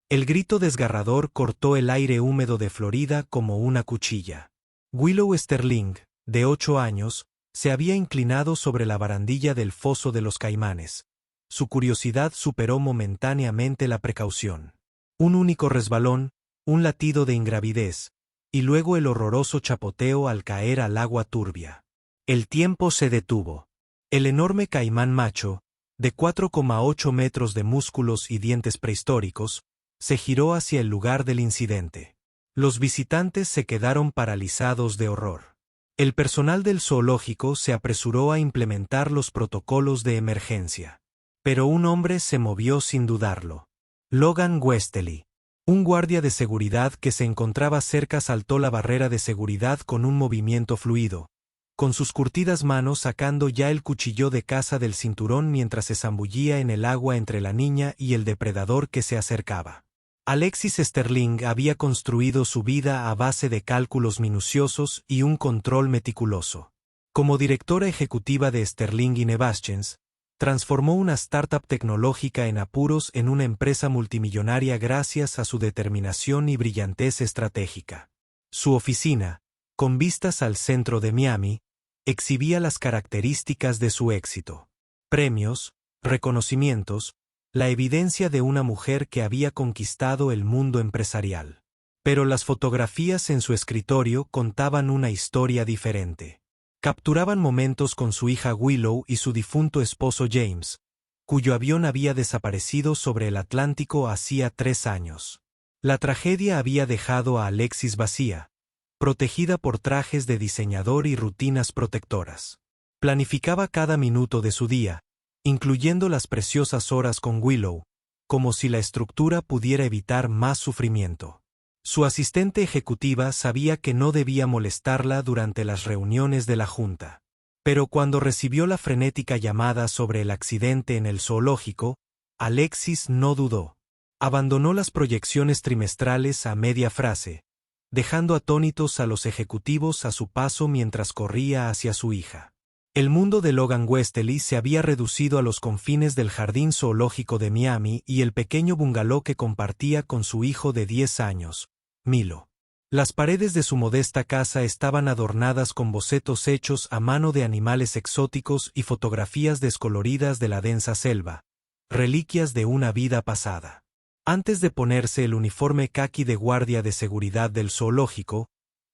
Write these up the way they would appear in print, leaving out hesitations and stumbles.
El grito desgarrador cortó el aire húmedo de Florida como una cuchilla. Willow Sterling, de 8 años, se había inclinado sobre la barandilla del foso de los Caimanes. Su curiosidad superó momentáneamente la precaución. Un único resbalón, un latido de ingravidez, y luego el horroroso chapoteo al caer al agua turbia. El tiempo se detuvo. El enorme caimán macho, de 4,8 metros de músculos y dientes prehistóricos, se giró hacia el lugar del incidente. Los visitantes se quedaron paralizados de horror. El personal del zoológico se apresuró a implementar los protocolos de emergencia. Pero un hombre se movió sin dudarlo. Logan Westley. Un guardia de seguridad que se encontraba cerca saltó la barrera de seguridad con un movimiento fluido, con sus curtidas manos sacando ya el cuchillo de caza del cinturón mientras se zambullía en el agua entre la niña y el depredador que se acercaba. Alexis Sterling había construido su vida a base de cálculos minuciosos y un control meticuloso. Como directora ejecutiva de Sterling Innovations, transformó una startup tecnológica en apuros en una empresa multimillonaria gracias a su determinación y brillantez estratégica. Su oficina, con vistas al centro de Miami, exhibía las características de su éxito. Premios, reconocimientos, la evidencia de una mujer que había conquistado el mundo empresarial. Pero las fotografías en su escritorio contaban una historia diferente. Capturaban momentos con su hija Willow y su difunto esposo James, cuyo avión había desaparecido sobre el Atlántico hacía 3 años. La tragedia había dejado a Alexis vacía, protegida por trajes de diseñador y rutinas protectoras. Planificaba cada minuto de su día, incluyendo las preciosas horas con Willow, como si la estructura pudiera evitar más sufrimiento. Su asistente ejecutiva sabía que no debía molestarla durante las reuniones de la junta. Pero cuando recibió la frenética llamada sobre el accidente en el zoológico, Alexis no dudó. Abandonó las proyecciones trimestrales a media frase, dejando atónitos a los ejecutivos a su paso mientras corría hacia su hija. El mundo de Logan Westley se había reducido a los confines del jardín zoológico de Miami y el pequeño bungalow que compartía con su hijo de 10 años, Milo. Las paredes de su modesta casa estaban adornadas con bocetos hechos a mano de animales exóticos y fotografías descoloridas de la densa selva, reliquias de una vida pasada. Antes de ponerse el uniforme caqui de guardia de seguridad del zoológico,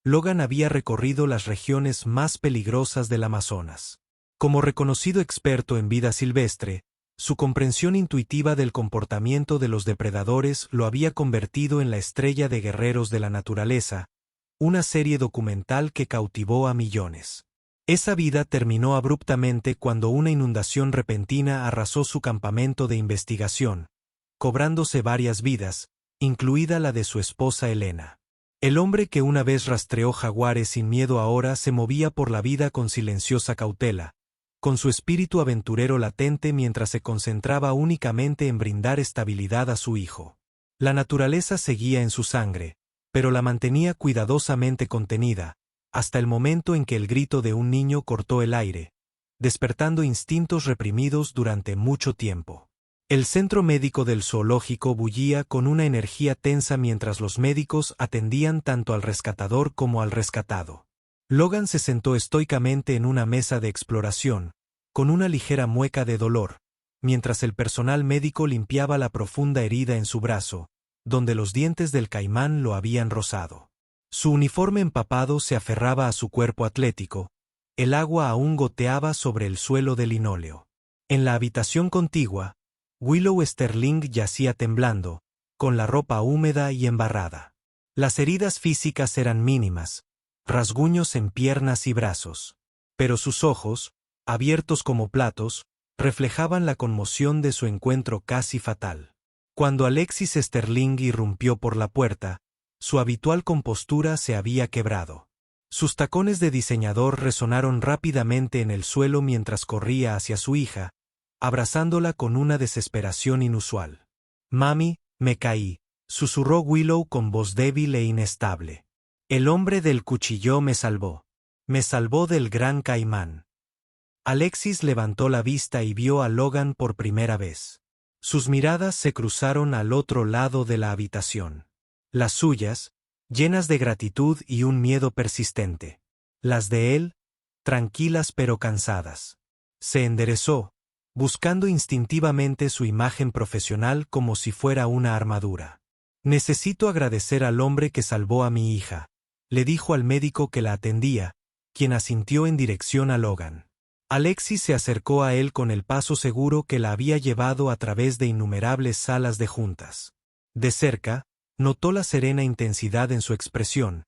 Logan había recorrido las regiones más peligrosas del Amazonas. Como reconocido experto en vida silvestre, su comprensión intuitiva del comportamiento de los depredadores lo había convertido en la estrella de Guerreros de la Naturaleza, una serie documental que cautivó a millones. Esa vida terminó abruptamente cuando una inundación repentina arrasó su campamento de investigación, cobrándose varias vidas, incluida la de su esposa Elena. El hombre que una vez rastreó jaguares sin miedo ahora se movía por la vida con silenciosa cautela, con su espíritu aventurero latente mientras se concentraba únicamente en brindar estabilidad a su hijo. La naturaleza seguía en su sangre, pero la mantenía cuidadosamente contenida, hasta el momento en que el grito de un niño cortó el aire, despertando instintos reprimidos durante mucho tiempo. El centro médico del zoológico bullía con una energía tensa mientras los médicos atendían tanto al rescatador como al rescatado. Logan se sentó estoicamente en una mesa de exploración, con una ligera mueca de dolor, mientras el personal médico limpiaba la profunda herida en su brazo, donde los dientes del caimán lo habían rozado. Su uniforme empapado se aferraba a su cuerpo atlético, el agua aún goteaba sobre el suelo de linóleo. En la habitación contigua, Willow Sterling yacía temblando, con la ropa húmeda y embarrada. Las heridas físicas eran mínimas, rasguños en piernas y brazos, pero sus ojos, abiertos como platos, reflejaban la conmoción de su encuentro casi fatal. Cuando Alexis Sterling irrumpió por la puerta, su habitual compostura se había quebrado. Sus tacones de diseñador resonaron rápidamente en el suelo mientras corría hacia su hija, abrazándola con una desesperación inusual. «Mami, me caí», susurró Willow con voz débil e inestable. «El hombre del cuchillo me salvó. Me salvó del gran caimán». Alexis levantó la vista y vio a Logan por primera vez. Sus miradas se cruzaron al otro lado de la habitación. Las suyas, llenas de gratitud y un miedo persistente. Las de él, tranquilas pero cansadas. Se enderezó, buscando instintivamente su imagen profesional como si fuera una armadura. Necesito agradecer al hombre que salvó a mi hija, le dijo al médico que la atendía, quien asintió en dirección a Logan. Alexis se acercó a él con el paso seguro que la había llevado a través de innumerables salas de juntas. De cerca, notó la serena intensidad en su expresión,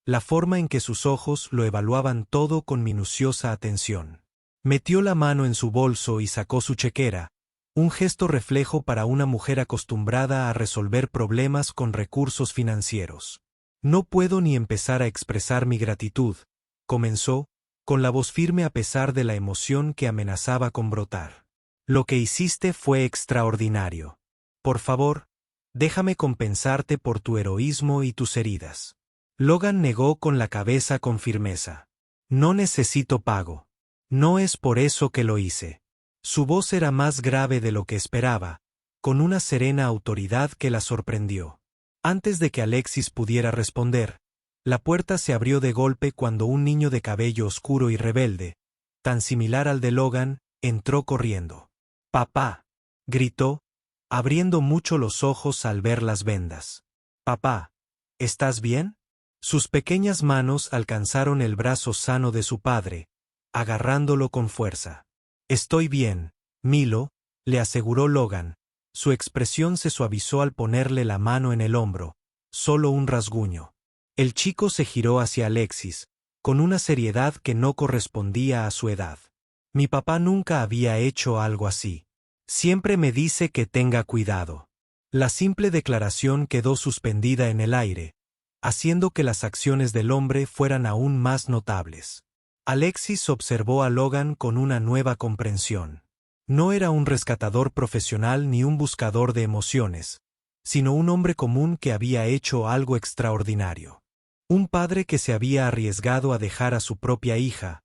la forma en que sus ojos lo evaluaban todo con minuciosa atención. Metió la mano en su bolso y sacó su chequera, un gesto reflejo para una mujer acostumbrada a resolver problemas con recursos financieros. No puedo ni empezar a expresar mi gratitud, comenzó, con la voz firme a pesar de la emoción que amenazaba con brotar. Lo que hiciste fue extraordinario. Por favor, déjame compensarte por tu heroísmo y tus heridas. Logan negó con la cabeza con firmeza. No necesito pago. No es por eso que lo hice. Su voz era más grave de lo que esperaba, con una serena autoridad que la sorprendió. Antes de que Alexis pudiera responder, la puerta se abrió de golpe cuando un niño de cabello oscuro y rebelde, tan similar al de Logan, entró corriendo. «¡Papá!», gritó, abriendo mucho los ojos al ver las vendas. «Papá, ¿estás bien?». Sus pequeñas manos alcanzaron el brazo sano de su padre, agarrándolo con fuerza. «Estoy bien, Milo», le aseguró Logan. Su expresión se suavizó al ponerle la mano en el hombro, solo un rasguño. El chico se giró hacia Alexis, con una seriedad que no correspondía a su edad. «Mi papá nunca había hecho algo así. Siempre me dice que tenga cuidado». La simple declaración quedó suspendida en el aire, haciendo que las acciones del hombre fueran aún más notables. Alexis observó a Logan con una nueva comprensión. No era un rescatador profesional ni un buscador de emociones, sino un hombre común que había hecho algo extraordinario. Un padre que se había arriesgado a dejar a su propia hija,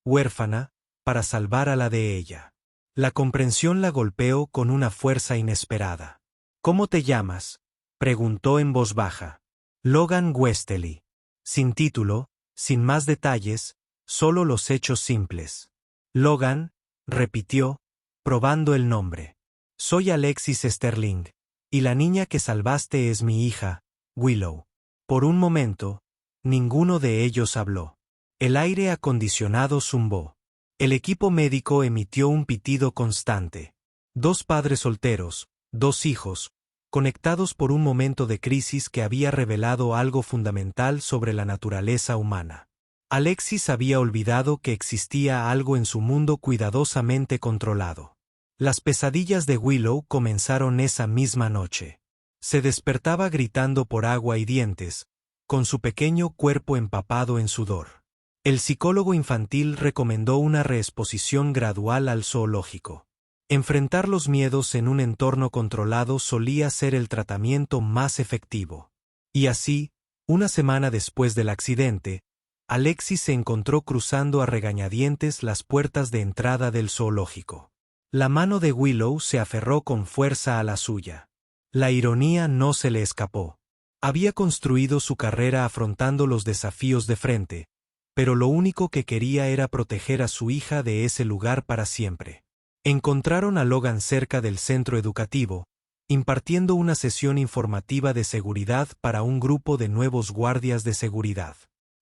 huérfana, para salvar a la de ella. La comprensión la golpeó con una fuerza inesperada. «¿Cómo te llamas?», preguntó en voz baja. «Logan Westerly». Sin título, sin más detalles, solo los hechos simples. «Logan», repitió, probando el nombre. «Soy Alexis Sterling, y la niña que salvaste es mi hija, Willow». Por un momento, ninguno de ellos habló. El aire acondicionado zumbó. El equipo médico emitió un pitido constante. Dos padres solteros, dos hijos, conectados por un momento de crisis que había revelado algo fundamental sobre la naturaleza humana. Alexis había olvidado que existía algo en su mundo cuidadosamente controlado. Las pesadillas de Willow comenzaron esa misma noche. Se despertaba gritando por agua y dientes, con su pequeño cuerpo empapado en sudor. El psicólogo infantil recomendó una reexposición gradual al zoológico. Enfrentar los miedos en un entorno controlado solía ser el tratamiento más efectivo. Y así, una semana después del accidente, Alexis se encontró cruzando a regañadientes las puertas de entrada del zoológico. La mano de Willow se aferró con fuerza a la suya. La ironía no se le escapó. Había construido su carrera afrontando los desafíos de frente, pero lo único que quería era proteger a su hija de ese lugar para siempre. Encontraron a Logan cerca del centro educativo, impartiendo una sesión informativa de seguridad para un grupo de nuevos guardias de seguridad.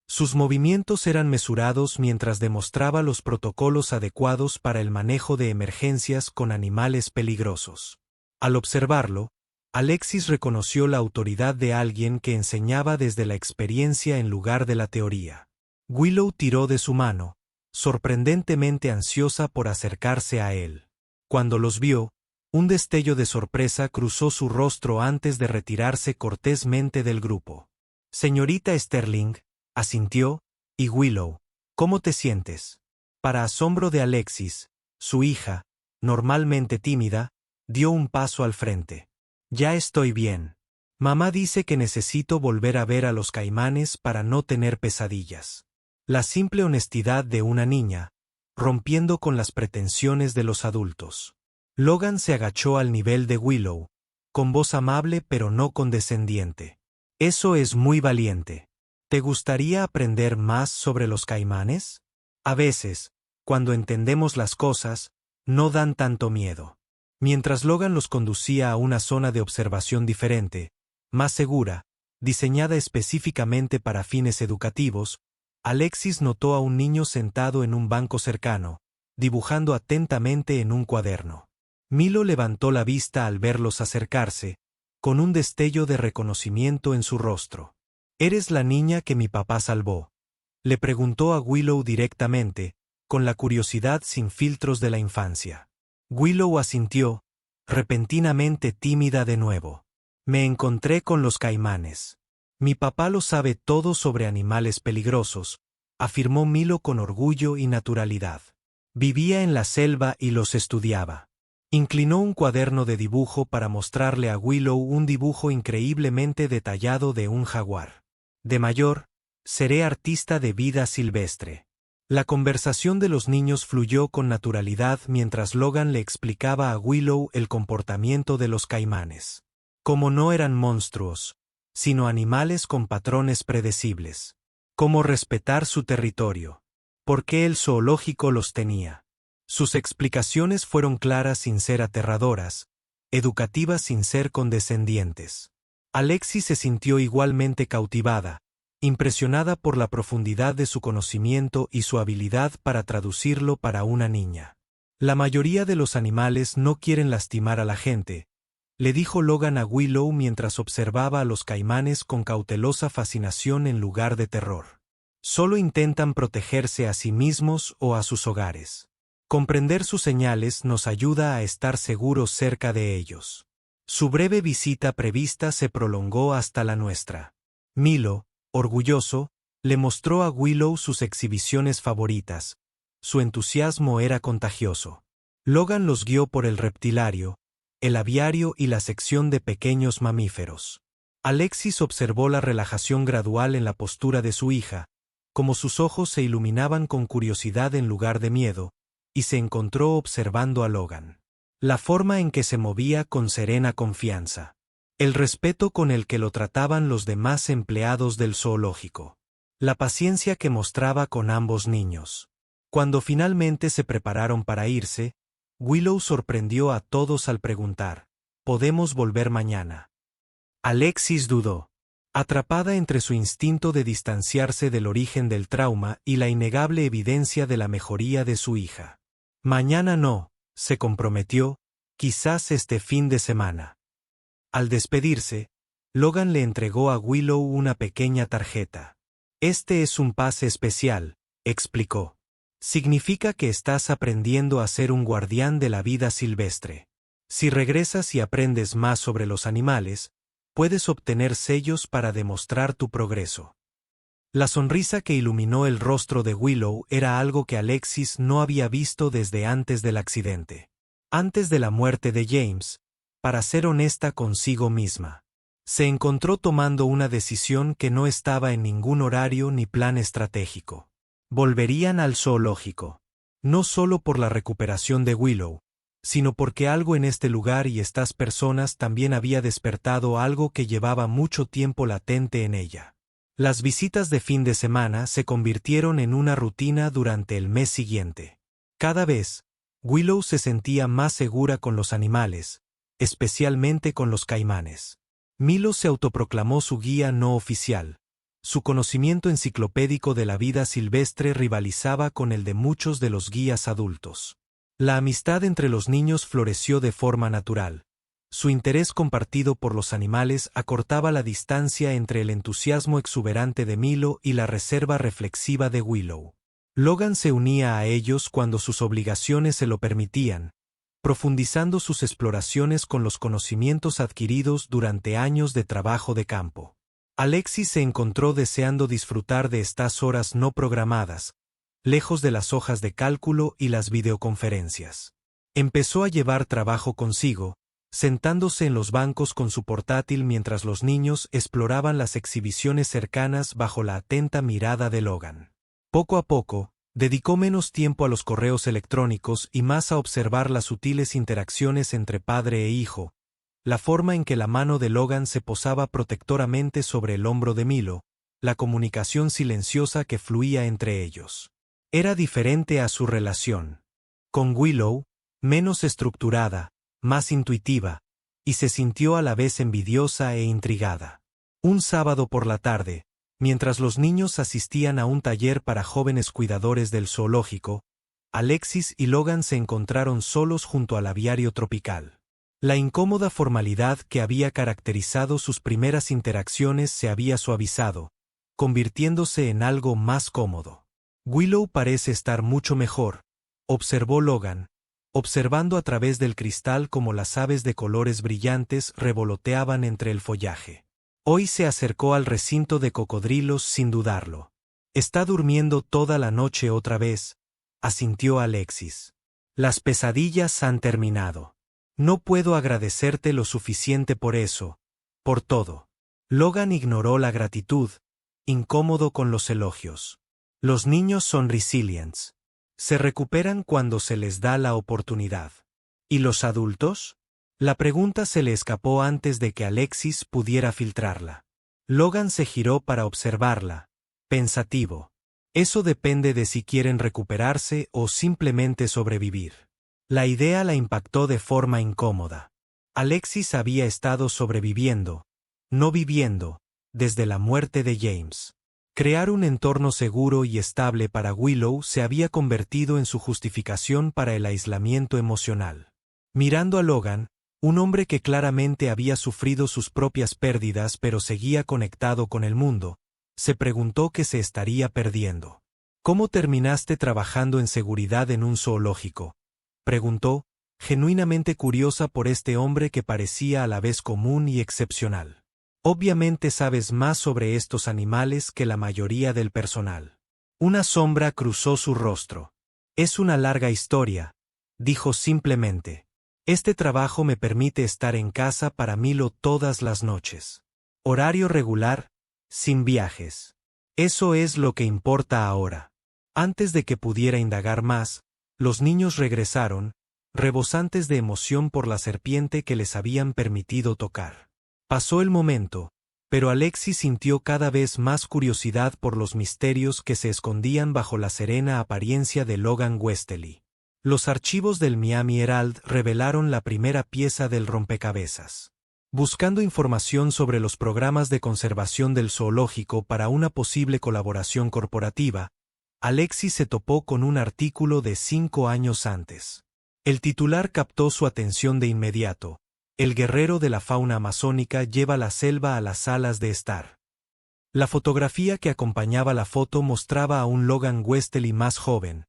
Sus movimientos eran mesurados mientras demostraba los protocolos adecuados para el manejo de emergencias con animales peligrosos. Al observarlo, Alexis reconoció la autoridad de alguien que enseñaba desde la experiencia en lugar de la teoría. Willow tiró de su mano, sorprendentemente ansiosa por acercarse a él. Cuando los vio, un destello de sorpresa cruzó su rostro antes de retirarse cortésmente del grupo. «Señorita Sterling», asintió, y Willow, «¿cómo te sientes?». Para asombro de Alexis, su hija, normalmente tímida, dio un paso al frente. «Ya estoy bien. Mamá dice que necesito volver a ver a los caimanes para no tener pesadillas». La simple honestidad de una niña, rompiendo con las pretensiones de los adultos. Logan se agachó al nivel de Willow, con voz amable pero no condescendiente. Eso es muy valiente. ¿Te gustaría aprender más sobre los caimanes? A veces, cuando entendemos las cosas, no dan tanto miedo. Mientras Logan los conducía a una zona de observación diferente, más segura, diseñada específicamente para fines educativos, Alexis notó a un niño sentado en un banco cercano, dibujando atentamente en un cuaderno. Milo levantó la vista al verlos acercarse, con un destello de reconocimiento en su rostro. «¿Eres la niña que mi papá salvó?», le preguntó a Willow directamente, con la curiosidad sin filtros de la infancia. Willow asintió, repentinamente tímida de nuevo. «Me encontré con los caimanes. Mi papá lo sabe todo sobre animales peligrosos», afirmó Milo con orgullo y naturalidad. «Vivía en la selva y los estudiaba». Inclinó un cuaderno de dibujo para mostrarle a Willow un dibujo increíblemente detallado de un jaguar. «De mayor, seré artista de vida silvestre». La conversación de los niños fluyó con naturalidad mientras Logan le explicaba a Willow el comportamiento de los caimanes. Cómo no eran monstruos, sino animales con patrones predecibles. Cómo respetar su territorio. Por qué el zoológico los tenía. Sus explicaciones fueron claras sin ser aterradoras, educativas sin ser condescendientes. Alexis se sintió igualmente cautivada, impresionada por la profundidad de su conocimiento y su habilidad para traducirlo para una niña. «La mayoría de los animales no quieren lastimar a la gente», le dijo Logan a Willow mientras observaba a los caimanes con cautelosa fascinación en lugar de terror. «Solo intentan protegerse a sí mismos o a sus hogares. Comprender sus señales nos ayuda a estar seguros cerca de ellos». Su breve visita prevista se prolongó hasta la nuestra. Milo, orgulloso, le mostró a Willow sus exhibiciones favoritas. Su entusiasmo era contagioso. Logan los guió por el reptilario, el aviario y la sección de pequeños mamíferos. Alexis observó la relajación gradual en la postura de su hija, como sus ojos se iluminaban con curiosidad en lugar de miedo, y se encontró observando a Logan. La forma en que se movía con serena confianza. El respeto con el que lo trataban los demás empleados del zoológico. La paciencia que mostraba con ambos niños. Cuando finalmente se prepararon para irse, Willow sorprendió a todos al preguntar, «¿Podemos volver mañana?». Alexis dudó, atrapada entre su instinto de distanciarse del origen del trauma y la innegable evidencia de la mejoría de su hija. «Mañana no», se comprometió, «quizás este fin de semana». Al despedirse, Logan le entregó a Willow una pequeña tarjeta. «Este es un pase especial», explicó. «Significa que estás aprendiendo a ser un guardián de la vida silvestre. Si regresas y aprendes más sobre los animales, puedes obtener sellos para demostrar tu progreso». La sonrisa que iluminó el rostro de Willow era algo que Alexis no había visto desde antes del accidente. Antes de la muerte de James, para ser honesta consigo misma, se encontró tomando una decisión que no estaba en ningún horario ni plan estratégico. Volverían al zoológico. No solo por la recuperación de Willow, sino porque algo en este lugar y estas personas también había despertado algo que llevaba mucho tiempo latente en ella. Las visitas de fin de semana se convirtieron en una rutina durante el mes siguiente. Cada vez, Willow se sentía más segura con los animales, especialmente con los caimanes. Milo se autoproclamó su guía no oficial. Su conocimiento enciclopédico de la vida silvestre rivalizaba con el de muchos de los guías adultos. La amistad entre los niños floreció de forma natural. Su interés compartido por los animales acortaba la distancia entre el entusiasmo exuberante de Milo y la reserva reflexiva de Willow. Logan se unía a ellos cuando sus obligaciones se lo permitían, profundizando sus exploraciones con los conocimientos adquiridos durante años de trabajo de campo. Alexis se encontró deseando disfrutar de estas horas no programadas, lejos de las hojas de cálculo y las videoconferencias. Empezó a llevar trabajo consigo, sentándose en los bancos con su portátil mientras los niños exploraban las exhibiciones cercanas bajo la atenta mirada de Logan. Poco a poco, Dedicó menos tiempo a los correos electrónicos y más a observar las sutiles interacciones entre padre e hijo, la forma en que la mano de Logan se posaba protectoramente sobre el hombro de Milo, la comunicación silenciosa que fluía entre ellos. Era diferente a su relación con Willow, menos estructurada, más intuitiva, y se sintió a la vez envidiosa e intrigada. Un sábado por la tarde, mientras los niños asistían a un taller para jóvenes cuidadores del zoológico, Alexis y Logan se encontraron solos junto al aviario tropical. La incómoda formalidad que había caracterizado sus primeras interacciones se había suavizado, convirtiéndose en algo más cómodo. Willow parece estar mucho mejor, observó Logan, observando a través del cristal cómo las aves de colores brillantes revoloteaban entre el follaje. Hoy se acercó al recinto de cocodrilos sin dudarlo. Está durmiendo toda la noche otra vez, asintió Alexis. Las pesadillas han terminado. No puedo agradecerte lo suficiente por eso, por todo. Logan ignoró la gratitud, incómodo con los elogios. Los niños son resilientes. Se recuperan cuando se les da la oportunidad. ¿Y los adultos? La pregunta se le escapó antes de que Alexis pudiera filtrarla. Logan se giró para observarla, pensativo. Eso depende de si quieren recuperarse o simplemente sobrevivir. La idea la impactó de forma incómoda. Alexis había estado sobreviviendo, no viviendo, desde la muerte de James. Crear un entorno seguro y estable para Willow se había convertido en su justificación para el aislamiento emocional. Mirando a Logan, un hombre que claramente había sufrido sus propias pérdidas pero seguía conectado con el mundo, se preguntó qué se estaría perdiendo. ¿Cómo terminaste trabajando en seguridad en un zoológico?, preguntó, genuinamente curiosa por este hombre que parecía a la vez común y excepcional. Obviamente sabes más sobre estos animales que la mayoría del personal. Una sombra cruzó su rostro. Es una larga historia, dijo simplemente. Este trabajo me permite estar en casa para Milo todas las noches. Horario regular, sin viajes. Eso es lo que importa ahora. Antes de que pudiera indagar más, los niños regresaron, rebosantes de emoción por la serpiente que les habían permitido tocar. Pasó el momento, pero Alexis sintió cada vez más curiosidad por los misterios que se escondían bajo la serena apariencia de Logan Westerly. Los archivos del Miami Herald revelaron la primera pieza del rompecabezas. Buscando información sobre los programas de conservación del zoológico para una posible colaboración corporativa, Alexis se topó con un artículo de 5 años antes. El titular captó su atención de inmediato. El guerrero de la fauna amazónica lleva la selva a las salas de estar. La fotografía que acompañaba la foto mostraba a un Logan Westerly más joven,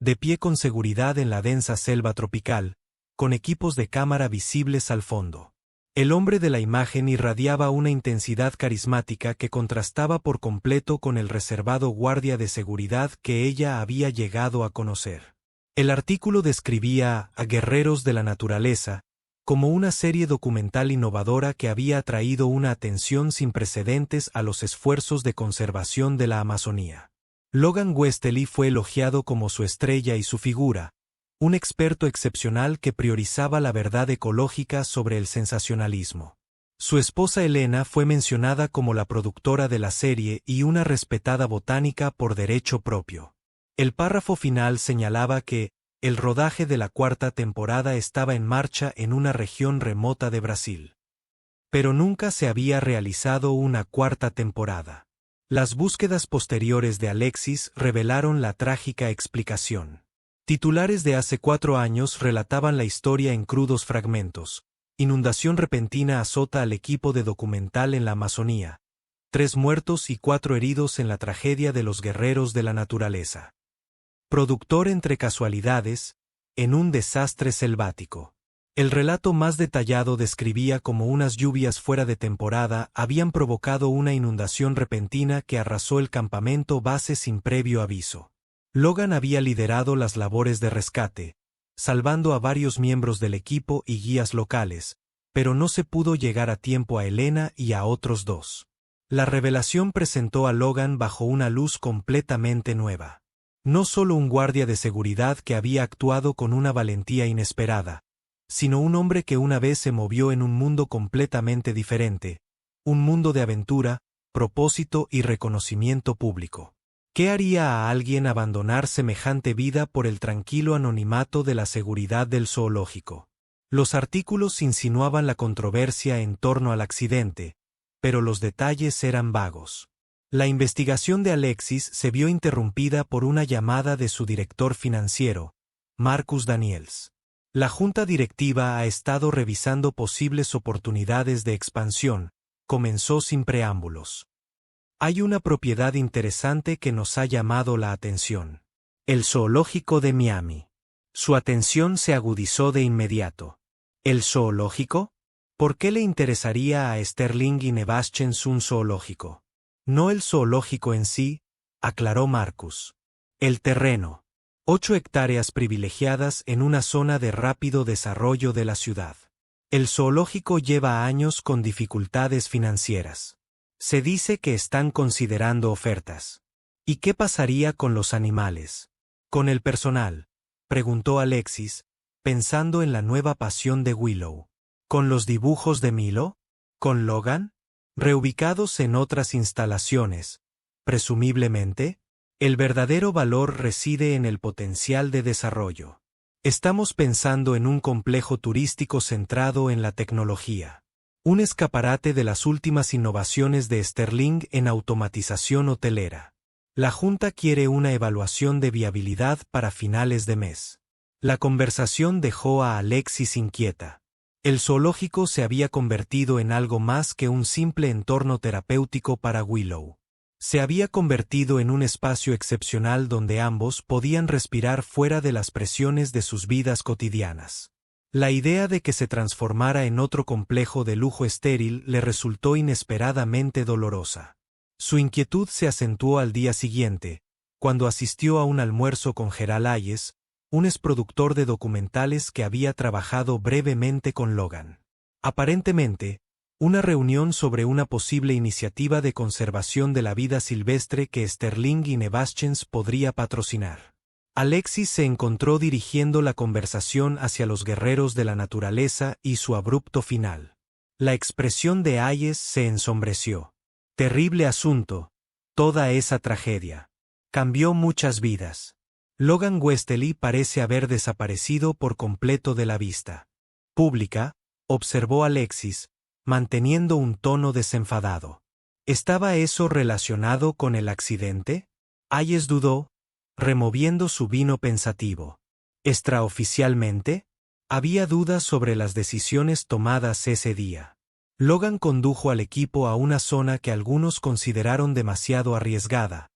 de pie con seguridad en la densa selva tropical, con equipos de cámara visibles al fondo. El hombre de la imagen irradiaba una intensidad carismática que contrastaba por completo con el reservado guardia de seguridad que ella había llegado a conocer. El artículo describía a Guerreros de la Naturaleza como una serie documental innovadora que había atraído una atención sin precedentes a los esfuerzos de conservación de la Amazonía. Logan Westerly fue elogiado como su estrella y su figura, un experto excepcional que priorizaba la verdad ecológica sobre el sensacionalismo. Su esposa Elena fue mencionada como la productora de la serie y una respetada botánica por derecho propio. El párrafo final señalaba que el rodaje de la 4ª temporada estaba en marcha en una región remota de Brasil. Pero nunca se había realizado una 4ª temporada. Las búsquedas posteriores de Alexis revelaron la trágica explicación. Titulares de hace 4 años relataban la historia en crudos fragmentos. Inundación repentina azota al equipo de documental en la Amazonía. 3 muertos y 4 heridos en la tragedia de los guerreros de la naturaleza. Productor entre casualidades, en un desastre selvático. El relato más detallado describía cómo unas lluvias fuera de temporada habían provocado una inundación repentina que arrasó el campamento base sin previo aviso. Logan había liderado las labores de rescate, salvando a varios miembros del equipo y guías locales, pero no se pudo llegar a tiempo a Elena y a otros 2. La revelación presentó a Logan bajo una luz completamente nueva. No solo un guardia de seguridad que había actuado con una valentía inesperada, sino un hombre que una vez se movió en un mundo completamente diferente, un mundo de aventura, propósito y reconocimiento público. ¿Qué haría a alguien abandonar semejante vida por el tranquilo anonimato de la seguridad del zoológico? Los artículos insinuaban la controversia en torno al accidente, pero los detalles eran vagos. La investigación de Alexis se vio interrumpida por una llamada de su director financiero, Marcus Daniels. La junta directiva ha estado revisando posibles oportunidades de expansión, comenzó sin preámbulos. Hay una propiedad interesante que nos ha llamado la atención. El zoológico de Miami. Su atención se agudizó de inmediato. ¿El zoológico? ¿Por qué le interesaría a Sterling y Nevaschens un zoológico? No el zoológico en sí, aclaró Marcus. El terreno. 8 hectáreas privilegiadas en una zona de rápido desarrollo de la ciudad. El zoológico lleva años con dificultades financieras. Se dice que están considerando ofertas. ¿Y qué pasaría con los animales? ¿Con el personal?, preguntó Alexis, pensando en la nueva pasión de Willow. ¿Con los dibujos de Milo? ¿Con Logan? Reubicados en otras instalaciones, presumiblemente. El verdadero valor reside en el potencial de desarrollo. Estamos pensando en un complejo turístico centrado en la tecnología. Un escaparate de las últimas innovaciones de Sterling en automatización hotelera. La Junta quiere una evaluación de viabilidad para finales de mes. La conversación dejó a Alexis inquieta. El zoológico se había convertido en algo más que un simple entorno terapéutico para Willow. Se había convertido en un espacio excepcional donde ambos podían respirar fuera de las presiones de sus vidas cotidianas. La idea de que se transformara en otro complejo de lujo estéril le resultó inesperadamente dolorosa. Su inquietud se acentuó al día siguiente, cuando asistió a un almuerzo con Gerald Hayes, un exproductor de documentales que había trabajado brevemente con Logan. Aparentemente, una reunión sobre una posible iniciativa de conservación de la vida silvestre que Sterling y Nevaschens podría patrocinar. Alexis se encontró dirigiendo la conversación hacia los guerreros de la naturaleza y su abrupto final. La expresión de Hayes se ensombreció. Terrible asunto, toda esa tragedia. Cambió muchas vidas. Logan Westerly parece haber desaparecido por completo de la vista pública, observó Alexis, manteniendo un tono desenfadado. ¿Estaba eso relacionado con el accidente? Hayes dudó, removiendo su vino pensativo. ¿Extraoficialmente? Había dudas sobre las decisiones tomadas ese día. Logan condujo al equipo a una zona que algunos consideraron demasiado arriesgada,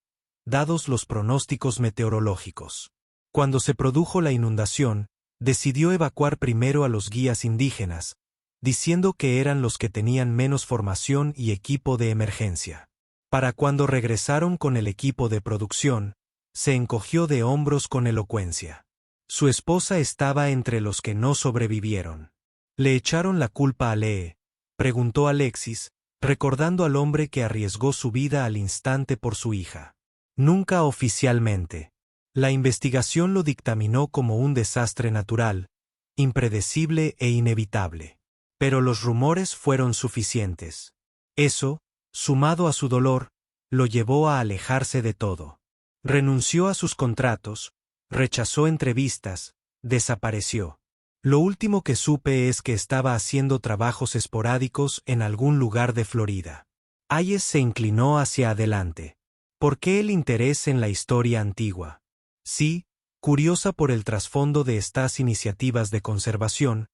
dados los pronósticos meteorológicos. Cuando se produjo la inundación, decidió evacuar primero a los guías indígenas, diciendo que eran los que tenían menos formación y equipo de emergencia. Para cuando regresaron con el equipo de producción, se encogió de hombros con elocuencia. Su esposa estaba entre los que no sobrevivieron. ¿Le echaron la culpa a Lee?, preguntó Alexis, recordando al hombre que arriesgó su vida al instante por su hija. Nunca oficialmente. La investigación lo dictaminó como un desastre natural, impredecible e inevitable. Pero los rumores fueron suficientes. Eso, sumado a su dolor, lo llevó a alejarse de todo. Renunció a sus contratos, rechazó entrevistas, desapareció. Lo último que supe es que estaba haciendo trabajos esporádicos en algún lugar de Florida. Hayes se inclinó hacia adelante. ¿Por qué el interés en la historia antigua? Sí, curiosa por el trasfondo de estas iniciativas de conservación,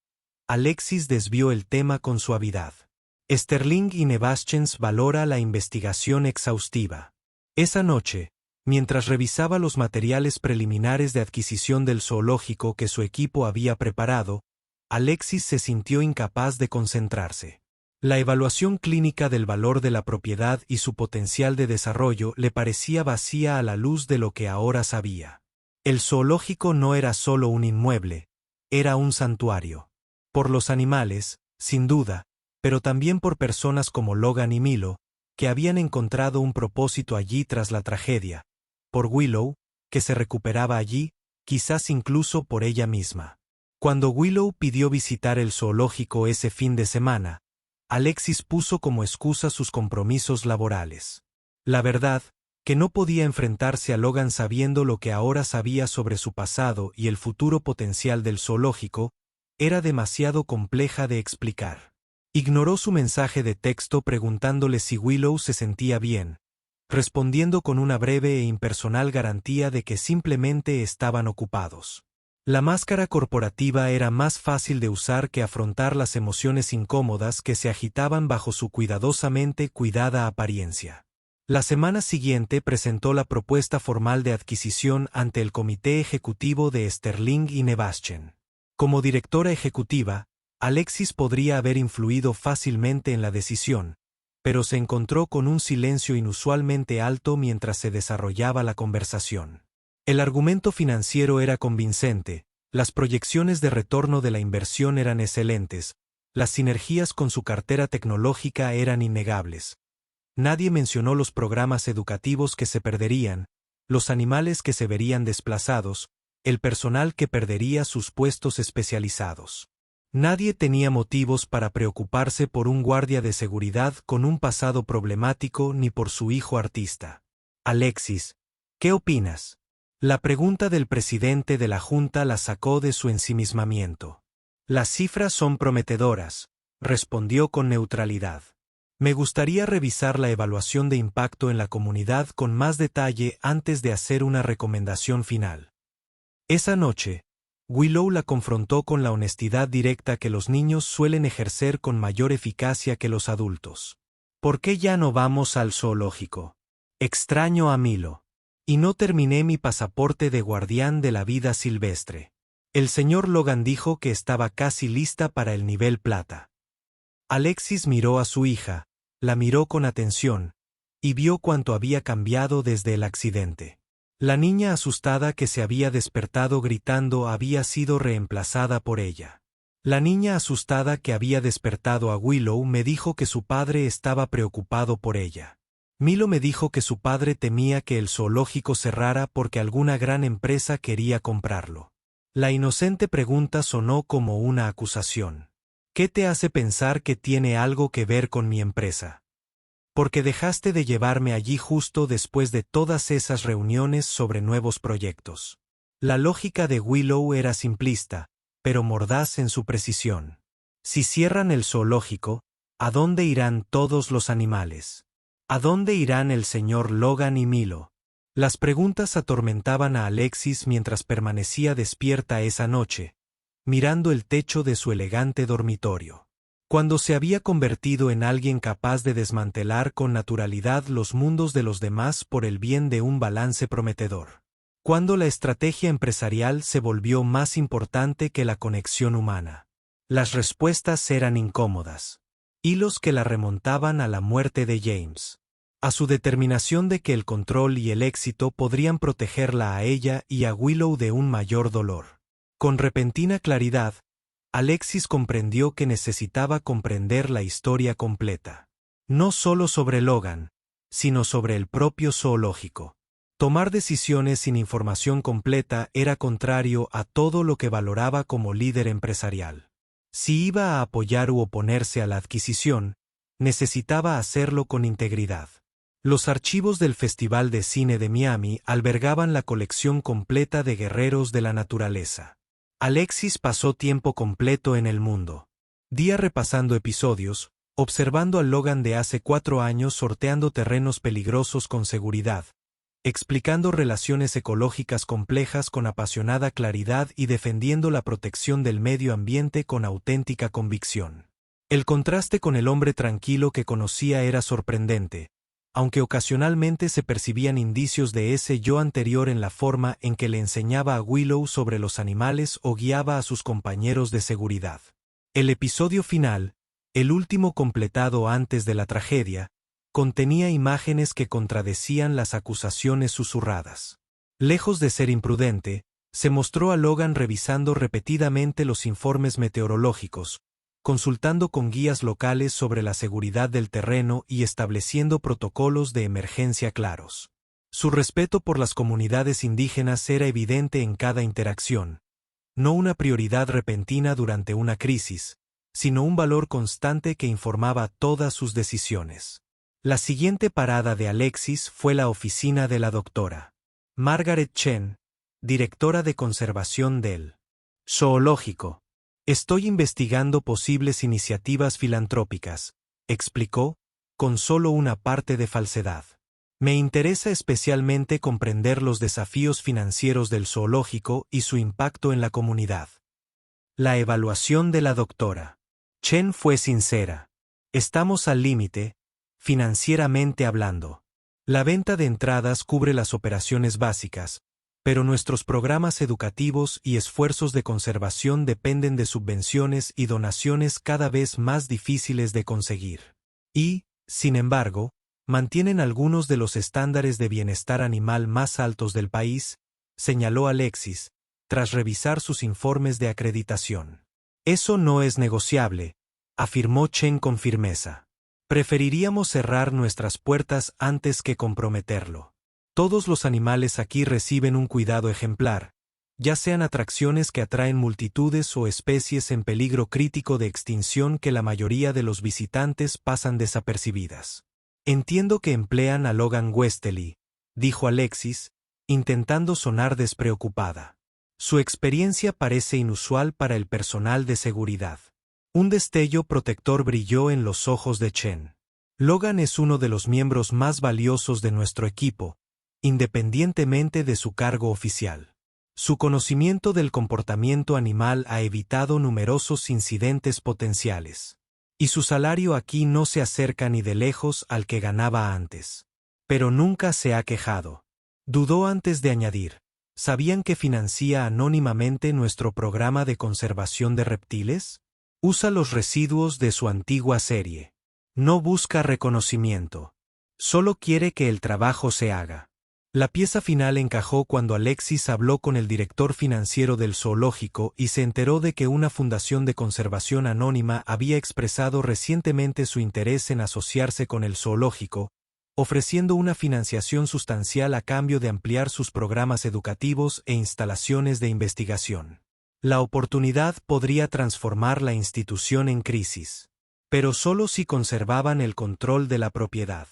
Alexis desvió el tema con suavidad. Sterling y Nevaschens valora la investigación exhaustiva. Esa noche, mientras revisaba los materiales preliminares de adquisición del zoológico que su equipo había preparado, Alexis se sintió incapaz de concentrarse. La evaluación clínica del valor de la propiedad y su potencial de desarrollo le parecía vacía a la luz de lo que ahora sabía. El zoológico no era solo un inmueble, era un santuario. Por los animales, sin duda, pero también por personas como Logan y Milo, que habían encontrado un propósito allí tras la tragedia. Por Willow, que se recuperaba allí, quizás incluso por ella misma. Cuando Willow pidió visitar el zoológico ese fin de semana, Alexis puso como excusa sus compromisos laborales. La verdad, que no podía enfrentarse a Logan sabiendo lo que ahora sabía sobre su pasado y el futuro potencial del zoológico, era demasiado compleja de explicar. Ignoró su mensaje de texto preguntándole si Willow se sentía bien, respondiendo con una breve e impersonal garantía de que simplemente estaban ocupados. La máscara corporativa era más fácil de usar que afrontar las emociones incómodas que se agitaban bajo su cuidadosamente cuidada apariencia. La semana siguiente presentó la propuesta formal de adquisición ante el comité ejecutivo de Sterling y Nebastian. Como directora ejecutiva, Alexis podría haber influido fácilmente en la decisión, pero se encontró con un silencio inusualmente alto mientras se desarrollaba la conversación. El argumento financiero era convincente, las proyecciones de retorno de la inversión eran excelentes, las sinergias con su cartera tecnológica eran innegables. Nadie mencionó los programas educativos que se perderían, los animales que se verían desplazados, el personal que perdería sus puestos especializados. Nadie tenía motivos para preocuparse por un guardia de seguridad con un pasado problemático ni por su hijo artista. Alexis, ¿qué opinas? La pregunta del presidente de la Junta la sacó de su ensimismamiento. Las cifras son prometedoras, respondió con neutralidad. Me gustaría revisar la evaluación de impacto en la comunidad con más detalle antes de hacer una recomendación final. Esa noche, Willow la confrontó con la honestidad directa que los niños suelen ejercer con mayor eficacia que los adultos. ¿Por qué ya no vamos al zoológico? Extraño a Milo. Y no terminé mi pasaporte de guardián de la vida silvestre. El señor Logan dijo que estaba casi lista para el nivel plata. Alexis miró a su hija, la miró con atención, y vio cuánto había cambiado desde el accidente. La niña asustada que se había despertado gritando había sido reemplazada por ella. La niña asustada que había despertado a Willow me dijo que su padre estaba preocupado por ella. Milo me dijo que su padre temía que el zoológico cerrara porque alguna gran empresa quería comprarlo. La inocente pregunta sonó como una acusación. ¿Qué te hace pensar que tiene algo que ver con mi empresa? Porque dejaste de llevarme allí justo después de todas esas reuniones sobre nuevos proyectos. La lógica de Willow era simplista, pero mordaz en su precisión. Si cierran el zoológico, ¿a dónde irán todos los animales? ¿A dónde irán el señor Logan y Milo? Las preguntas atormentaban a Alexis mientras permanecía despierta esa noche, mirando el techo de su elegante dormitorio. Cuando se había convertido en alguien capaz de desmantelar con naturalidad los mundos de los demás por el bien de un balance prometedor. Cuando la estrategia empresarial se volvió más importante que la conexión humana. Las respuestas eran incómodas. Hilos que la remontaban a la muerte de James. A su determinación de que el control y el éxito podrían protegerla a ella y a Willow de un mayor dolor. Con repentina claridad, Alexis comprendió que necesitaba comprender la historia completa. No solo sobre Logan, sino sobre el propio zoológico. Tomar decisiones sin información completa era contrario a todo lo que valoraba como líder empresarial. Si iba a apoyar u oponerse a la adquisición, necesitaba hacerlo con integridad. Los archivos del Festival de Cine de Miami albergaban la colección completa de guerreros de la naturaleza. Alexis pasó tiempo completo en el mundo. Día repasando episodios, observando al Logan de hace 4 años sorteando terrenos peligrosos con seguridad, explicando relaciones ecológicas complejas con apasionada claridad y defendiendo la protección del medio ambiente con auténtica convicción. El contraste con el hombre tranquilo que conocía era sorprendente, aunque ocasionalmente se percibían indicios de ese yo anterior en la forma en que le enseñaba a Willow sobre los animales o guiaba a sus compañeros de seguridad. El episodio final, el último completado antes de la tragedia, contenía imágenes que contradecían las acusaciones susurradas. Lejos de ser imprudente, se mostró a Logan revisando repetidamente los informes meteorológicos, consultando con guías locales sobre la seguridad del terreno y estableciendo protocolos de emergencia claros. Su respeto por las comunidades indígenas era evidente en cada interacción, no una prioridad repentina durante una crisis, sino un valor constante que informaba todas sus decisiones. La siguiente parada de Alexis fue la oficina de la doctora Margaret Chen, directora de conservación del zoológico. Estoy investigando posibles iniciativas filantrópicas, explicó, con solo una parte de falsedad. Me interesa especialmente comprender los desafíos financieros del zoológico y su impacto en la comunidad. La evaluación de la doctora Chen fue sincera. Estamos al límite, financieramente hablando. La venta de entradas cubre las operaciones básicas, pero nuestros programas educativos y esfuerzos de conservación dependen de subvenciones y donaciones cada vez más difíciles de conseguir. Y, sin embargo, mantienen algunos de los estándares de bienestar animal más altos del país, señaló Alexis, tras revisar sus informes de acreditación. Eso no es negociable, afirmó Chen con firmeza. Preferiríamos cerrar nuestras puertas antes que comprometerlo. Todos los animales aquí reciben un cuidado ejemplar, ya sean atracciones que atraen multitudes o especies en peligro crítico de extinción que la mayoría de los visitantes pasan desapercibidas. Entiendo que emplean a Logan Westerly, dijo Alexis, intentando sonar despreocupada. Su experiencia parece inusual para el personal de seguridad. Un destello protector brilló en los ojos de Chen. Logan es uno de los miembros más valiosos de nuestro equipo, independientemente de su cargo oficial. Su conocimiento del comportamiento animal ha evitado numerosos incidentes potenciales. Y su salario aquí no se acerca ni de lejos al que ganaba antes. Pero nunca se ha quejado. Dudó antes de añadir, ¿sabían que financia anónimamente nuestro programa de conservación de reptiles? Usa los residuos de su antigua serie. No busca reconocimiento. Solo quiere que el trabajo se haga. La pieza final encajó cuando Alexis habló con el director financiero del zoológico y se enteró de que una fundación de conservación anónima había expresado recientemente su interés en asociarse con el zoológico, ofreciendo una financiación sustancial a cambio de ampliar sus programas educativos e instalaciones de investigación. La oportunidad podría transformar la institución en crisis, pero solo si conservaban el control de la propiedad.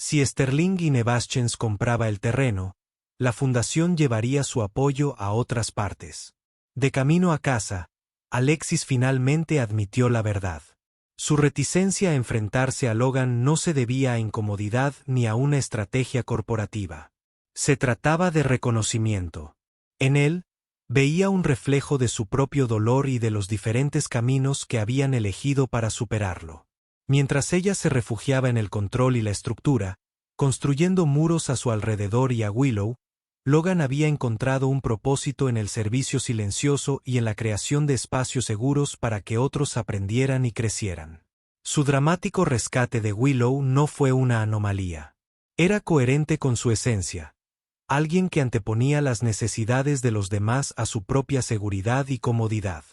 Si Sterling y Nevaschens compraba el terreno, la fundación llevaría su apoyo a otras partes. De camino a casa, Alexis finalmente admitió la verdad. Su reticencia a enfrentarse a Logan no se debía a incomodidad ni a una estrategia corporativa. Se trataba de reconocimiento. En él, veía un reflejo de su propio dolor y de los diferentes caminos que habían elegido para superarlo. Mientras ella se refugiaba en el control y la estructura, construyendo muros a su alrededor y a Willow, Logan había encontrado un propósito en el servicio silencioso y en la creación de espacios seguros para que otros aprendieran y crecieran. Su dramático rescate de Willow no fue una anomalía. Era coherente con su esencia. Alguien que anteponía las necesidades de los demás a su propia seguridad y comodidad.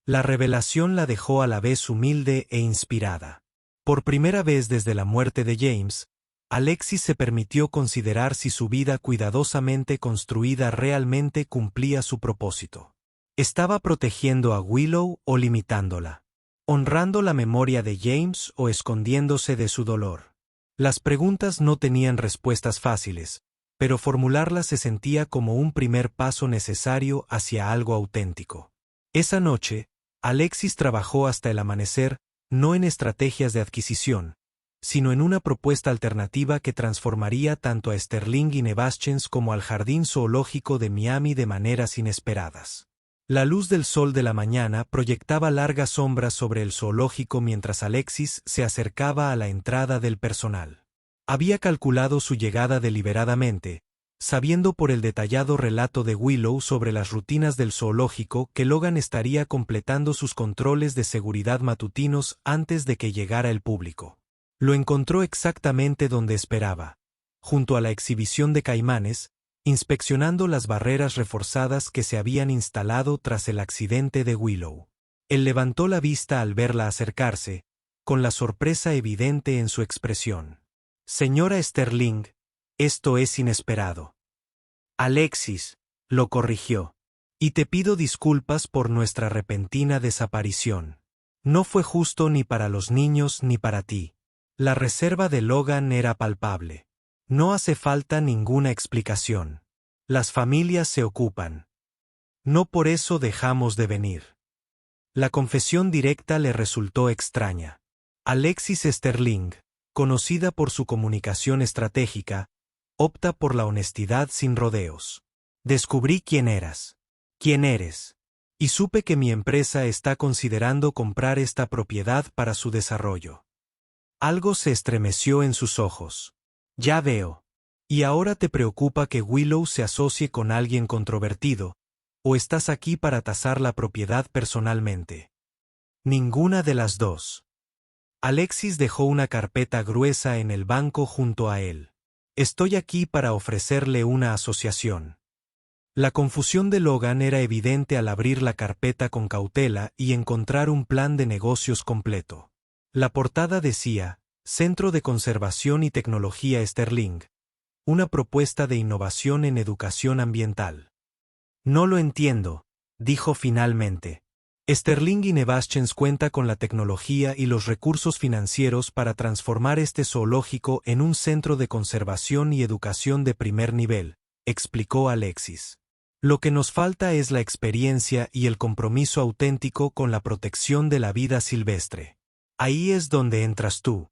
La revelación la dejó a la vez humilde e inspirada. Por primera vez desde la muerte de James, Alexis se permitió considerar si su vida cuidadosamente construida realmente cumplía su propósito. ¿Estaba protegiendo a Willow o limitándola? ¿Honrando la memoria de James o escondiéndose de su dolor? Las preguntas no tenían respuestas fáciles, pero formularlas se sentía como un primer paso necesario hacia algo auténtico. Esa noche, Alexis trabajó hasta el amanecer, no en estrategias de adquisición, sino en una propuesta alternativa que transformaría tanto a Sterling y Nevaschens como al Jardín Zoológico de Miami de maneras inesperadas. La luz del sol de la mañana proyectaba largas sombras sobre el zoológico mientras Alexis se acercaba a la entrada del personal. Había calculado su llegada deliberadamente, sabiendo por el detallado relato de Willow sobre las rutinas del zoológico que Logan estaría completando sus controles de seguridad matutinos antes de que llegara el público. Lo encontró exactamente donde esperaba, junto a la exhibición de caimanes, inspeccionando las barreras reforzadas que se habían instalado tras el accidente de Willow. Él levantó la vista al verla acercarse, con la sorpresa evidente en su expresión. «Señora Sterling», Esto es inesperado. Alexis, lo corrigió. Y te pido disculpas por nuestra repentina desaparición. No fue justo ni para los niños ni para ti. La reserva de Logan era palpable. No hace falta ninguna explicación. Las familias se ocupan. No por eso dejamos de venir. La confesión directa le resultó extraña. Alexis Sterling, conocida por su comunicación estratégica, opta por la honestidad sin rodeos. Descubrí quién eras. ¿Quién eres? Y supe que mi empresa está considerando comprar esta propiedad para su desarrollo. Algo se estremeció en sus ojos. Ya veo. ¿Y ahora te preocupa que Willow se asocie con alguien controvertido, o estás aquí para tasar la propiedad personalmente? Ninguna de las dos. Alexis dejó una carpeta gruesa en el banco junto a él. Estoy aquí para ofrecerle una asociación. La confusión de Logan era evidente al abrir la carpeta con cautela y encontrar un plan de negocios completo. La portada decía, Centro de Conservación y Tecnología Sterling, una propuesta de innovación en educación ambiental. No lo entiendo, dijo finalmente. Sterling Innovations cuenta con la tecnología y los recursos financieros para transformar este zoológico en un centro de conservación y educación de primer nivel, explicó Alexis. Lo que nos falta es la experiencia y el compromiso auténtico con la protección de la vida silvestre. Ahí es donde entras tú.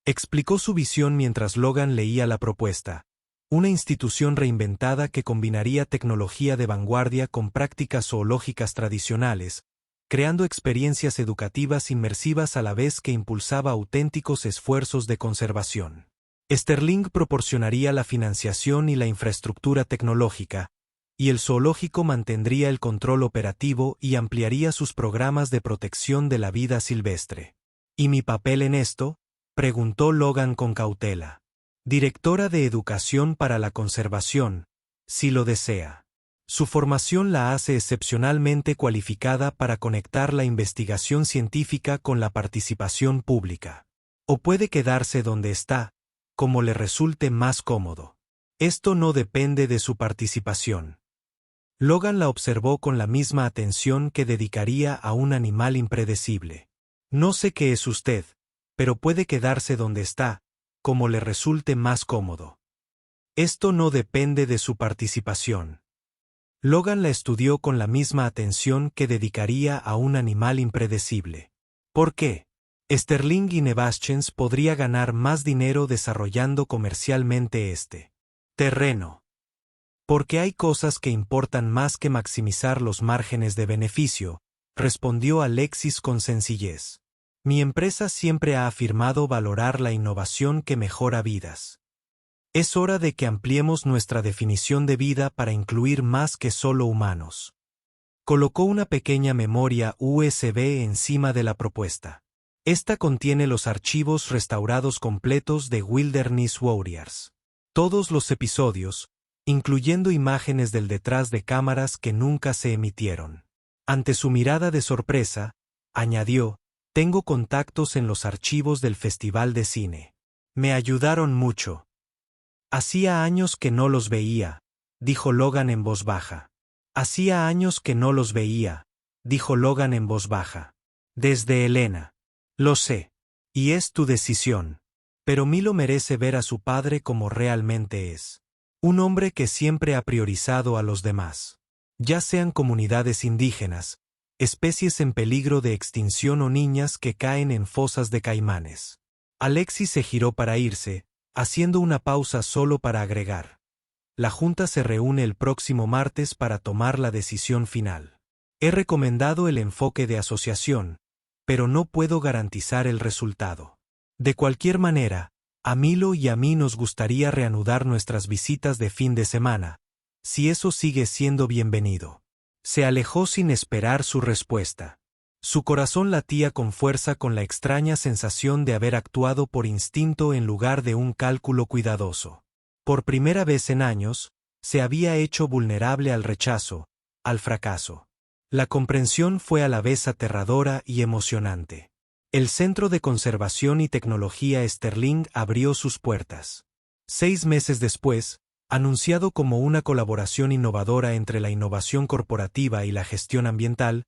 Explicó su visión mientras Logan leía la propuesta. Una institución reinventada que combinaría tecnología de vanguardia con prácticas zoológicas tradicionales, creando experiencias educativas inmersivas a la vez que impulsaba auténticos esfuerzos de conservación. Sterling proporcionaría la financiación y la infraestructura tecnológica, y el zoológico mantendría el control operativo y ampliaría sus programas de protección de la vida silvestre. ¿Y mi papel en esto?, preguntó Logan con cautela. Directora de Educación para la Conservación, si lo desea. Su formación la hace excepcionalmente cualificada para conectar la investigación científica con la participación pública. O puede quedarse donde está, como le resulte más cómodo. Esto no depende de su participación. Logan la observó con la misma atención que dedicaría a un animal impredecible. No sé qué es usted, pero puede quedarse donde está, como le resulte más cómodo. Esto no depende de su participación. Logan la estudió con la misma atención que dedicaría a un animal impredecible. ¿Por qué? Sterling Innovations podría ganar más dinero desarrollando comercialmente este terreno. Porque hay cosas que importan más que maximizar los márgenes de beneficio, respondió Alexis con sencillez. Mi empresa siempre ha afirmado valorar la innovación que mejora vidas. Es hora de que ampliemos nuestra definición de vida para incluir más que solo humanos. Colocó una pequeña memoria USB encima de la propuesta. Esta contiene los archivos restaurados completos de Wilderness Warriors. Todos los episodios, incluyendo imágenes del detrás de cámaras que nunca se emitieron. Ante su mirada de sorpresa, añadió, tengo contactos en los archivos del Festival de Cine. Me ayudaron mucho. Hacía años que no los veía, dijo Logan en voz baja. Hacía años que no los veía, dijo Logan en voz baja. Desde Elena. Lo sé. Y es tu decisión. Pero Milo merece ver a su padre como realmente es. Un hombre que siempre ha priorizado a los demás. Ya sean comunidades indígenas, especies en peligro de extinción o niñas que caen en fosas de caimanes. Alexis se giró para irse, haciendo una pausa solo para agregar. La Junta se reúne el próximo martes para tomar la decisión final. He recomendado el enfoque de asociación, pero no puedo garantizar el resultado. De cualquier manera, a Milo y a mí nos gustaría reanudar nuestras visitas de fin de semana, si eso sigue siendo bienvenido. Se alejó sin esperar su respuesta. Su corazón latía con fuerza con la extraña sensación de haber actuado por instinto en lugar de un cálculo cuidadoso. Por primera vez en años, se había hecho vulnerable al rechazo, al fracaso. La comprensión fue a la vez aterradora y emocionante. El Centro de Conservación y Tecnología Sterling abrió sus puertas. 6 meses después, anunciado como una colaboración innovadora entre la innovación corporativa y la gestión ambiental,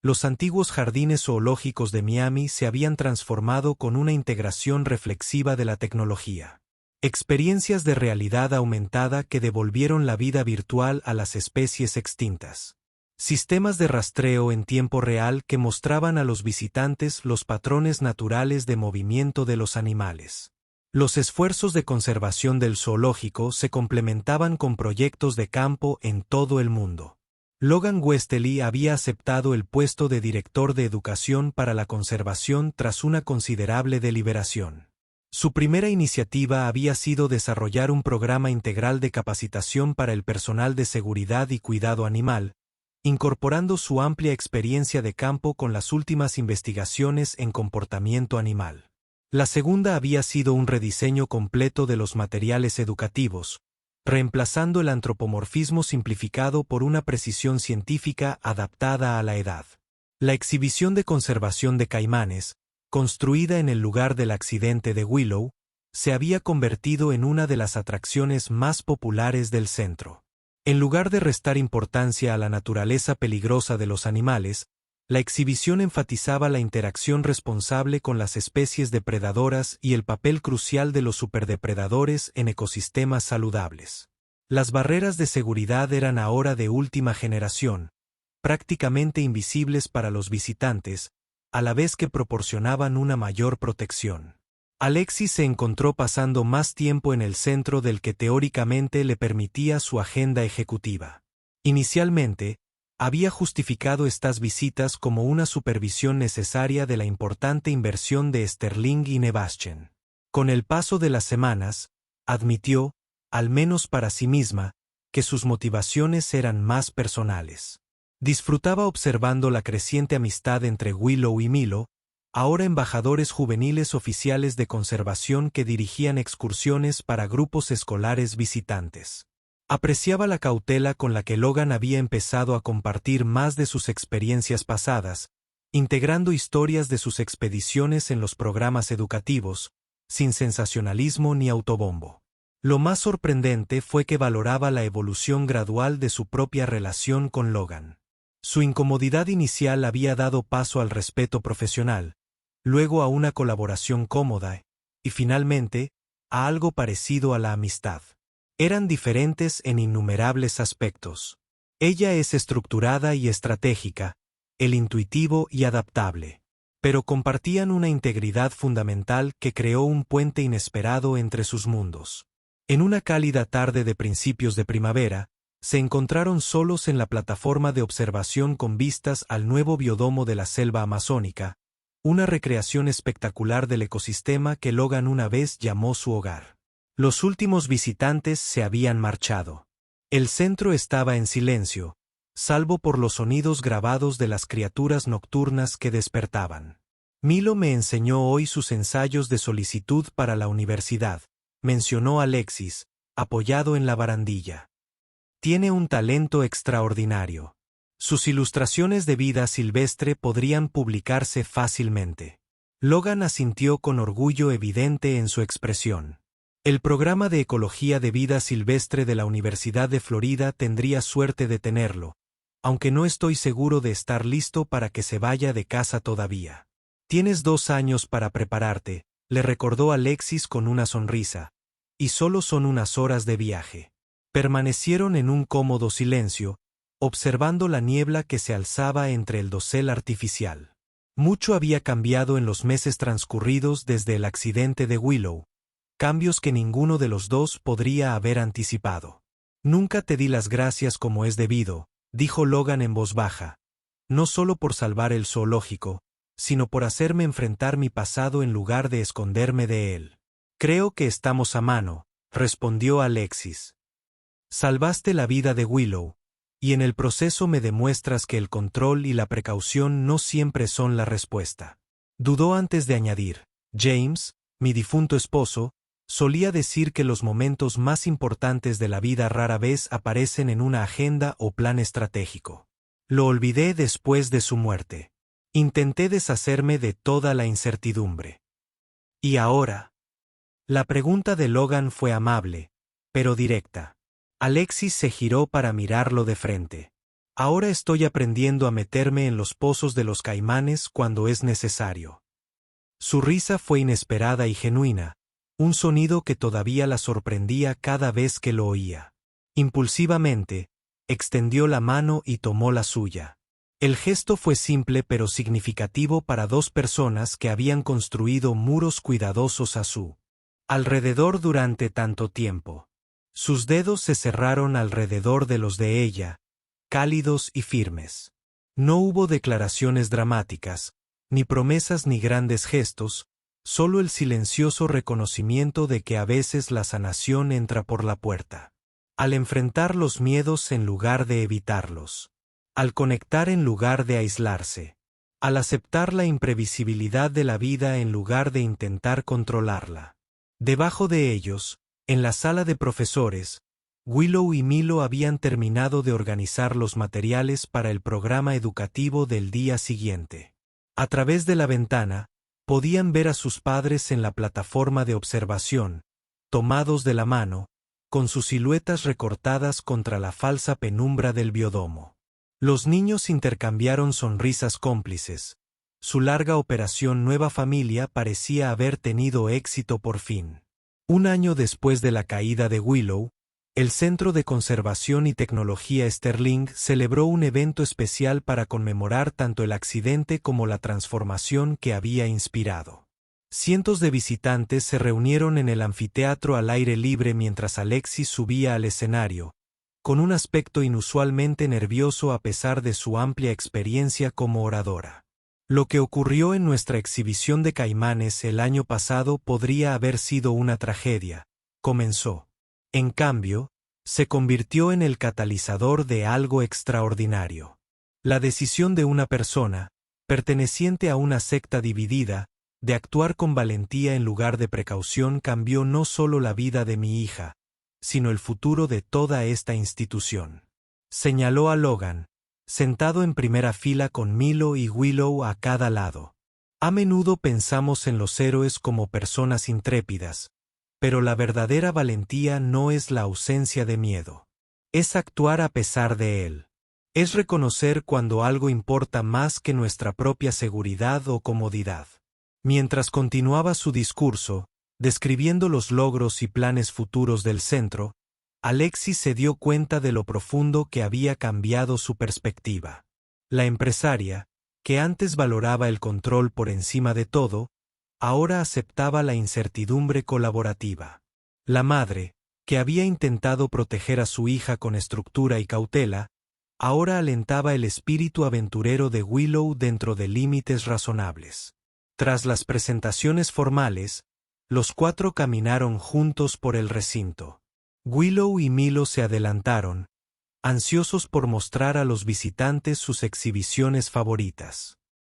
los antiguos jardines zoológicos de Miami se habían transformado con una integración reflexiva de la tecnología. Experiencias de realidad aumentada que devolvieron la vida virtual a las especies extintas. Sistemas de rastreo en tiempo real que mostraban a los visitantes los patrones naturales de movimiento de los animales. Los esfuerzos de conservación del zoológico se complementaban con proyectos de campo en todo el mundo. Logan Westley había aceptado el puesto de director de educación para la conservación tras una considerable deliberación. Su primera iniciativa había sido desarrollar un programa integral de capacitación para el personal de seguridad y cuidado animal, incorporando su amplia experiencia de campo con las últimas investigaciones en comportamiento animal. La segunda había sido un rediseño completo de los materiales educativos, reemplazando el antropomorfismo simplificado por una precisión científica adaptada a la edad. La exhibición de conservación de caimanes, construida en el lugar del accidente de Willow, se había convertido en una de las atracciones más populares del centro. En lugar de restar importancia a la naturaleza peligrosa de los animales, la exhibición enfatizaba la interacción responsable con las especies depredadoras y el papel crucial de los superdepredadores en ecosistemas saludables. Las barreras de seguridad eran ahora de última generación, prácticamente invisibles para los visitantes, a la vez que proporcionaban una mayor protección. Alexis se encontró pasando más tiempo en el centro del que teóricamente le permitía su agenda ejecutiva. Inicialmente, había justificado estas visitas como una supervisión necesaria de la importante inversión de Sterling y Nebastian. Con el paso de las semanas, admitió, al menos para sí misma, que sus motivaciones eran más personales. Disfrutaba observando la creciente amistad entre Willow y Milo, ahora embajadores juveniles oficiales de conservación que dirigían excursiones para grupos escolares visitantes. Apreciaba la cautela con la que Logan había empezado a compartir más de sus experiencias pasadas, integrando historias de sus expediciones en los programas educativos, sin sensacionalismo ni autobombo. Lo más sorprendente fue que valoraba la evolución gradual de su propia relación con Logan. Su incomodidad inicial había dado paso al respeto profesional, luego a una colaboración cómoda, y finalmente, a algo parecido a la amistad. Eran diferentes en innumerables aspectos. Ella es estructurada y estratégica, él intuitivo y adaptable. Pero compartían una integridad fundamental que creó un puente inesperado entre sus mundos. En una cálida tarde de principios de primavera, se encontraron solos en la plataforma de observación con vistas al nuevo biodomo de la selva amazónica, una recreación espectacular del ecosistema que Logan una vez llamó su hogar. Los últimos visitantes se habían marchado. El centro estaba en silencio, salvo por los sonidos grabados de las criaturas nocturnas que despertaban. Milo me enseñó hoy sus ensayos de solicitud para la universidad, mencionó Alexis, apoyado en la barandilla. Tiene un talento extraordinario. Sus ilustraciones de vida silvestre podrían publicarse fácilmente. Logan asintió con orgullo evidente en su expresión. El programa de ecología de vida silvestre de la Universidad de Florida tendría suerte de tenerlo, aunque no estoy seguro de estar listo para que se vaya de casa todavía. Tienes 2 años para prepararte, le recordó Alexis con una sonrisa, y solo son unas horas de viaje. Permanecieron en un cómodo silencio, observando la niebla que se alzaba entre el dosel artificial. Mucho había cambiado en los meses transcurridos desde el accidente de Willow, cambios que ninguno de los dos podría haber anticipado. Nunca te di las gracias como es debido, dijo Logan en voz baja, no solo por salvar el zoológico, sino por hacerme enfrentar mi pasado en lugar de esconderme de él. Creo que estamos a mano, respondió Alexis. Salvaste la vida de Willow, y en el proceso me demuestras que el control y la precaución no siempre son la respuesta. Dudó antes de añadir, James, mi difunto esposo, solía decir que los momentos más importantes de la vida rara vez aparecen en una agenda o plan estratégico. Lo olvidé después de su muerte. Intenté deshacerme de toda la incertidumbre. Y ahora, La pregunta de Logan fue amable, pero directa. Alexis se giró para mirarlo de frente. Ahora estoy aprendiendo a meterme en los pozos de los caimanes cuando es necesario. Su risa fue inesperada y genuina, un sonido que todavía la sorprendía cada vez que lo oía. Impulsivamente, extendió la mano y tomó la suya. El gesto fue simple pero significativo para dos personas que habían construido muros cuidadosos a su alrededor durante tanto tiempo. Sus dedos se cerraron alrededor de los de ella, cálidos y firmes. No hubo declaraciones dramáticas, ni promesas ni grandes gestos, solo el silencioso reconocimiento de que a veces la sanación entra por la puerta. Al enfrentar los miedos en lugar de evitarlos. Al conectar en lugar de aislarse. Al aceptar la imprevisibilidad de la vida en lugar de intentar controlarla. Debajo de ellos, en la sala de profesores, Willow y Milo habían terminado de organizar los materiales para el programa educativo del día siguiente. A través de la ventana, podían ver a sus padres en la plataforma de observación, tomados de la mano, con sus siluetas recortadas contra la falsa penumbra del biodomo. Los niños intercambiaron sonrisas cómplices. Su larga operación Nueva Familia parecía haber tenido éxito por fin. Un año después de la caída de Willow, el Centro de Conservación y Tecnología Sterling celebró un evento especial para conmemorar tanto el accidente como la transformación que había inspirado. Cientos de visitantes se reunieron en el anfiteatro al aire libre mientras Alexis subía al escenario, con un aspecto inusualmente nervioso a pesar de su amplia experiencia como oradora. Lo que ocurrió en nuestra exhibición de caimanes el año pasado podría haber sido una tragedia, comenzó. En cambio, se convirtió en el catalizador de algo extraordinario. La decisión de una persona, perteneciente a una secta dividida, de actuar con valentía en lugar de precaución cambió no solo la vida de mi hija, sino el futuro de toda esta institución. Señaló a Logan, sentado en primera fila con Milo y Willow a cada lado. A menudo pensamos en los héroes como personas intrépidas, pero la verdadera valentía no es la ausencia de miedo. Es actuar a pesar de él. Es reconocer cuando algo importa más que nuestra propia seguridad o comodidad. Mientras continuaba su discurso, describiendo los logros y planes futuros del centro, Alexis se dio cuenta de lo profundo que había cambiado su perspectiva. La empresaria, que antes valoraba el control por encima de todo, ahora aceptaba la incertidumbre colaborativa. La madre, que había intentado proteger a su hija con estructura y cautela, ahora alentaba el espíritu aventurero de Willow dentro de límites razonables. Tras las presentaciones formales, los cuatro caminaron juntos por el recinto. Willow y Milo se adelantaron, ansiosos por mostrar a los visitantes sus exhibiciones favoritas.